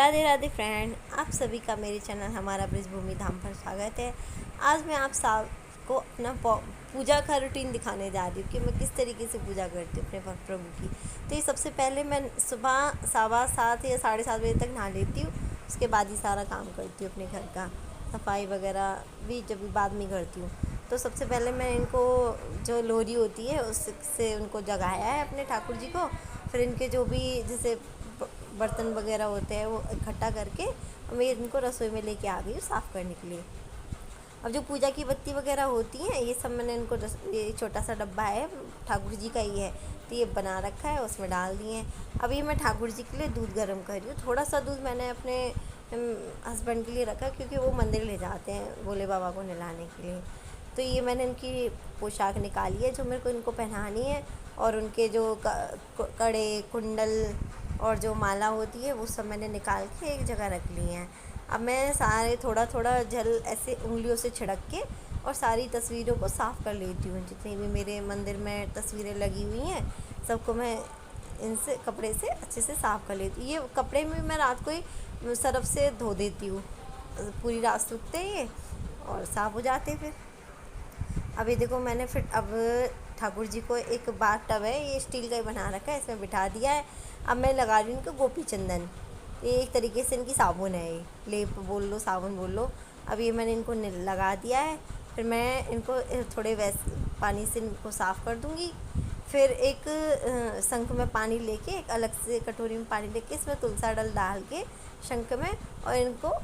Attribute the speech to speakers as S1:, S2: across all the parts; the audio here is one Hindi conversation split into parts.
S1: राधे राधे फ्रेंड, आप सभी का मेरे चैनल हमारा ब्रजभूमि धाम पर स्वागत है। आज मैं आप सबको अपना पूजा का रूटीन दिखाने जा रही हूँ कि मैं किस तरीके से पूजा करती हूँ अपने प्रभु की। तो ये सबसे पहले मैं सुबह 7:15 या 7:30 बजे तक नहा लेती हूँ। उसके बाद ही सारा काम करती हूँ, अपने घर का सफाई वगैरह भी जब बाद में करती हूँ। तो सबसे पहले मैं इनको जो लोहरी होती है उससे उनको जगाया है अपने ठाकुर जी को। फिर इनके जो भी जैसे बर्तन वगैरह होते हैं वो इकट्ठा करके मैं इनको रसोई में लेके आ गई हूँ साफ़ करने के लिए। अब जो पूजा की बत्ती वगैरह होती हैं ये सब मैंने इनको ये छोटा सा डब्बा है, ठाकुर जी का ही है, तो ये बना रखा है, उसमें डाल दिए हैं। अब ये मैं ठाकुर जी के लिए दूध गर्म कर रही हूँ। थोड़ा सा दूध मैंने अपने हस्बैंड के लिए रखा क्योंकि वो मंदिर ले जाते हैं भोले बाबा को नहलाने के लिए। तो ये मैंने इनकी पोशाक निकाली है जो मेरे को इनको पहनानी है, और उनके जो कड़े कुंडल और जो माला होती है वो सब मैंने निकाल के एक जगह रख ली हैं। अब मैं सारे थोड़ा थोड़ा जल ऐसे उंगलियों से छिड़क के और सारी तस्वीरों को साफ़ कर लेती हूँ। जितनी भी मेरे मंदिर में तस्वीरें लगी हुई हैं सबको मैं इनसे कपड़े से अच्छे से साफ़ कर लेती हूँ। ये कपड़े में मैं रात को ही सर्फ से धो देती हूँ, पूरी रात सूखते ये और साफ़ हो जाते फिर। अब ये देखो मैंने फिर अब ठाकुर जी को एक बाथ टब है, ये स्टील का ही बना रखा है, इसमें बिठा दिया है। अब मैं लगा रही हूँ इनको गोपी चंदन। ये एक तरीके से इनकी साबुन है, ये लेप बोल लो साबुन बोल लो। अब ये मैंने इनको लगा दिया है। फिर मैं इनको थोड़े पानी से इनको साफ़ कर दूँगी। फिर एक शंख में पानी लेके, एक अलग से कटोरी में पानी लेके इसमें तुलसा डल डाल के शंख में और इनको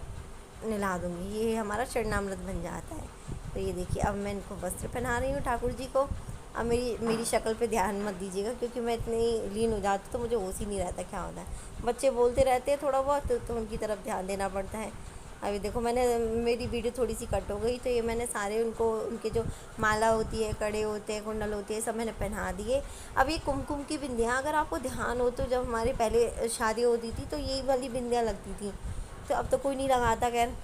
S1: नहला दूँगी। ये हमारा चरणामृत बन जाता है। तो ये देखिए अब मैं इनको वस्त्र पहना रही हूँ ठाकुर जी को। अब मेरी शक्ल पे ध्यान मत दीजिएगा क्योंकि मैं इतनी लीन हो जाती तो मुझे होश ही नहीं रहता क्या होता है। बच्चे बोलते रहते हैं थोड़ा बहुत तो उनकी तरफ ध्यान देना पड़ता है। अभी देखो मैंने मेरी वीडियो थोड़ी सी कट हो गई, तो ये मैंने सारे उनको उनके जो माला होती है, कड़े होते हैं, कुंडल होती है, सब मैंने पहना दिए। अब ये कुमकुम की बिंदियाँ अगर आपको ध्यान हो तो जब हमारे पहले शादी होती थी तो यही वाली बिंदियाँ लगती थी, तो अब तो कोई नहीं लगाता। खैर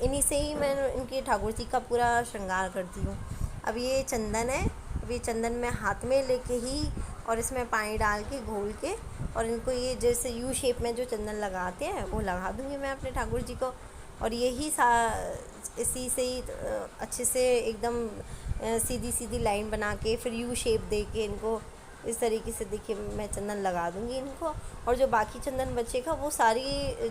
S1: इन्हीं से ही मैं इनके ठाकुर जी का पूरा श्रृंगार करती हूँ। अब ये चंदन है, अब ये चंदन मैं हाथ में लेके ही और इसमें पानी डाल के घोल के और इनको ये जैसे यू शेप में जो चंदन लगाते हैं वो लगा दूँगी मैं अपने ठाकुर जी को। और यही इसी से ही अच्छे से एकदम सीधी सीधी लाइन बना के फिर यू शेप दे के इनको इस तरीके से देखिए मैं चंदन लगा दूँगी इनको। और जो बाकी चंदन बचेगा वो सारी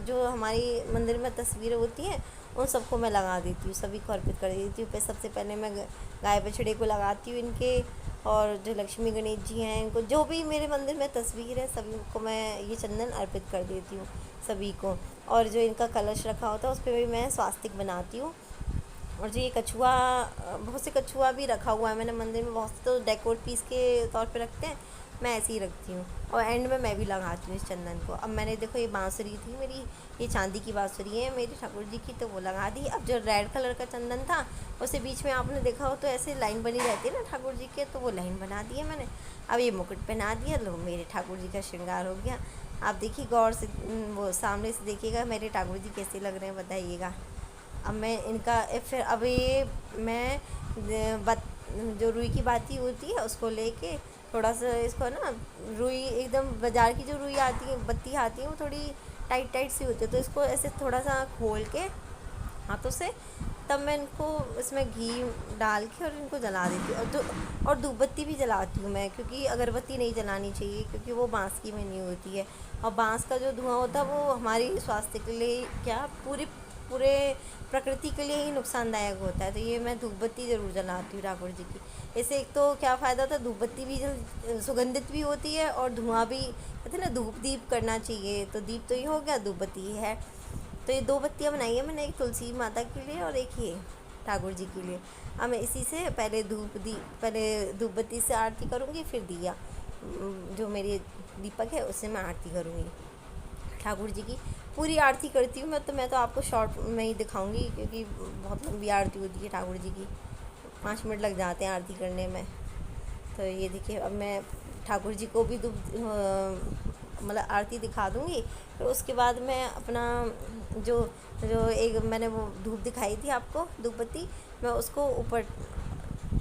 S1: जो हमारी मंदिर में तस्वीरें होती हैं उन सबको मैं लगा देती हूँ, सभी को अर्पित कर देती हूँ। फिर सबसे पहले मैं गाय बछड़े को लगाती हूँ इनके, और जो लक्ष्मी गणेश जी हैं इनको, जो भी मेरे मंदिर में तस्वीर है सभी को मैं ये चंदन अर्पित कर देती हूँ सभी को। और जो इनका कलश रखा होता है उस पर भी मैं स्वास्तिक बनाती हूँ। और जो ये कछुआ, बहुत से कछुआ भी रखा हुआ है मैंने मंदिर में, बहुत से तो डेकोर पीस के तौर पे रखते हैं, मैं ऐसे ही रखती हूँ। और एंड में मैं भी लगाती हूँ इस चंदन को। अब मैंने देखो ये बांसुरी थी मेरी, ये चांदी की बांसुरी है मेरी ठाकुर जी की, तो वो लगा दी। अब जो रेड कलर का चंदन था उसे बीच में आपने देखा हो तो ऐसे लाइन बनी रहती है ना ठाकुर जी के, तो वो लाइन बना दी है मैंने। अब ये मुकुट पहना दिया, लो मेरे ठाकुर जी का श्रृंगार हो गया। आप देखिए गौर से, वो सामने से देखिएगा मेरे ठाकुर जी कैसे लग रहे हैं बताइएगा। अब मैं इनका फिर अब ये मैं जो रुई की बाती होती है उसको लेके थोड़ा सा इसको ना, रुई एकदम बाज़ार की जो रुई आती है बत्ती आती है वो थोड़ी टाइट टाइट सी होती है, तो इसको ऐसे थोड़ा सा खोल के हाथों से तब मैं इनको इसमें घी डाल के और इनको जला देती हूँ। और धूप बत्ती भी जलाती हूँ मैं, क्योंकि अगरबत्ती नहीं जलानी चाहिए क्योंकि वो बाँस की बनी होती है, और बाँस का जो धुआं होता है वो हमारी स्वास्थ्य के लिए क्या पूरे प्रकृति के लिए ही नुकसानदायक होता है। तो ये मैं धूप बत्ती ज़रूर जलाती हूँ ठाकुर जी की। इससे एक तो क्या फ़ायदा होता है, धूप बत्ती भी सुगंधित भी होती है और धुआं भी, कहते हैं ना धूप दीप करना चाहिए, तो दीप तो ये हो गया, धूप बत्ती ये है। तो ये 2 बत्तियाँ बनाई है मैंने, एक तुलसी माता के लिए और एक ये ठाकुर जी के लिए। अब मैं इसी से पहले धूप बत्ती से आरती करूँगी, फिर दिया जो मेरी दीपक है उससे मैं आरती करूँगी ठाकुर जी की। पूरी आरती करती हूँ मैं तो आपको शॉर्ट में ही दिखाऊंगी क्योंकि बहुत लंबी आरती होती है ठाकुर जी की, 5 मिनट लग जाते हैं आरती करने में। तो ये देखिए अब मैं ठाकुर जी को भी मतलब आरती दिखा दूँगी। फिर उसके बाद मैं अपना जो जो एक मैंने वो धूप दिखाई थी आपको, धूप बत्ती, मैं उसको ऊपर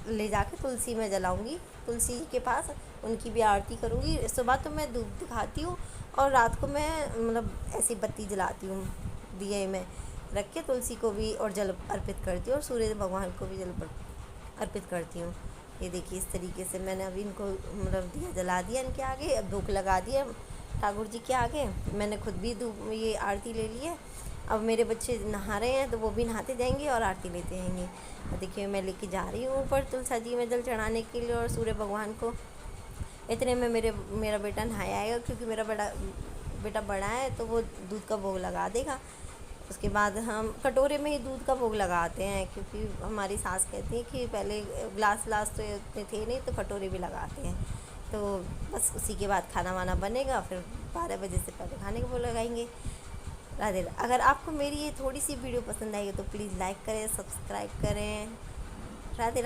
S1: ले जाके तुलसी में जलाऊंगी, तुलसी के पास उनकी भी आरती करूँगी। सुबह तो मैं धूप दिखाती हूँ और रात को मैं मतलब ऐसी बत्ती जलाती हूँ, दिए में रख के तुलसी को भी और जल अर्पित करती हूँ और सूर्य भगवान को भी जल अर्पित करती हूँ। ये देखिए इस तरीके से मैंने अभी इनको मतलब दिया जला दिया इनके आगे, अब धूप लगा दिया ठाकुर जी के आगे। मैंने खुद भी धूप ये आरती ले ली है। अब मेरे बच्चे नहा रहे हैं तो वो भी नहाते जाएंगे और आरती लेते रहेंगे। और देखिए मैं लेके जा रही हूँ ऊपर तुलसा जी में जल चढ़ाने के लिए और सूर्य भगवान को। इतने में मेरा बेटा नहाया आएगा, क्योंकि मेरा बेटा बड़ा है तो वो दूध का भोग लगा देगा। उसके बाद हम कटोरे में ही दूध का भोग लगाते हैं, क्योंकि हमारी सास कहती है कि पहले ग्लास तो इतने थे नहीं, तो कटोरे भी लगाते हैं। तो बस उसी के बाद खाना वाना बनेगा, फिर 12 बजे से पहले खाने को भोग लगाएंगे। राधे राधे। अगर आपको मेरी ये थोड़ी सी वीडियो पसंद आएगी तो प्लीज़ लाइक करें, सब्सक्राइब करें। राधे राधे।